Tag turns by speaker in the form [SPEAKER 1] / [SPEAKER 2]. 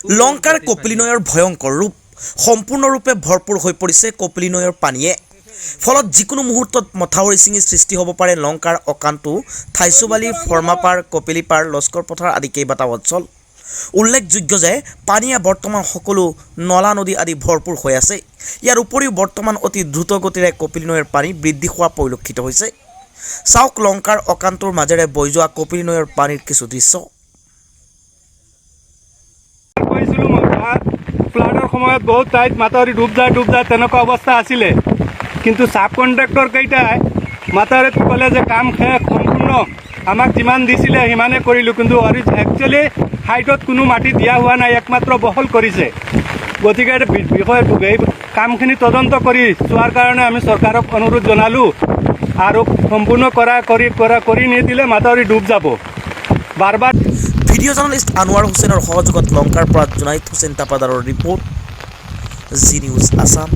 [SPEAKER 1] লংকাৰ কপিলী নৈৰ ভয়ংকৰ ৰূপ সম্পূৰ্ণৰূপে ভৰপূৰ হৈ পৰিছে কপিলী নৈৰ পানীয়ে ফলত যিকোনো মুহূৰ্তত মথাউৰি ছিঙি সৃষ্টি হ'ব পাৰে লংকাৰ অকান্তু থাইছুবালি ফৰ্মাপাৰ কপিলীপাৰ লস্কৰ পথাৰ আদি কেইবাটাও অঞ্চল উল্লেখযোগ্য যে পানীয়ে বৰ্তমান সকলো নলা নদী আদি ভৰপূৰ হৈ আছে ইয়াৰ উপৰিও বৰ্তমান অতি দ্ৰুত গতিৰে কপিলী নৈৰ পানী বৃদ্ধি হোৱা পৰিলক্ষিত হৈছে চাওক লংকাৰ অকান্তুৰ মাজেৰে বৈ যোৱা কপিলী নৈৰ পানীৰ কিছু দৃশ্য
[SPEAKER 2] ফ্লাডৰ সময়ত বহুত ঠাইত মাথাউৰি ডুব যায় তেনেকুৱা অৱস্থা আছিলে কিন্তু সাব কন্ট্ৰাক্টৰ কেইটাই মাথাউৰিত ক'লে যে কাম শেষ সম্পূৰ্ণ আমাক যিমান দিছিলে সিমানে কৰিলোঁ কিন্তু একচুৱেলি হাইটত কোনো মাটি দিয়া হোৱা নাই একমাত্ৰ বহল কৰিছে গতিকে বিষয়টো এই কামখিনি তদন্ত কৰি চোৱাৰ কাৰণে আমি চৰকাৰক অনুৰোধ জনালোঁ আৰু সম্পূৰ্ণ কৰি নিদিলে মাথাউৰি ডুব যাব বাৰ
[SPEAKER 1] ভিডিঅ' জাৰ্নেলিষ্ট আনোৱাৰ হুছেইনৰ সহযোগত লংকাৰ পৰা জুনাইদ হুছেইন তাপাদাৰৰ ৰিপৰ্ট জি নিউজ আছাম।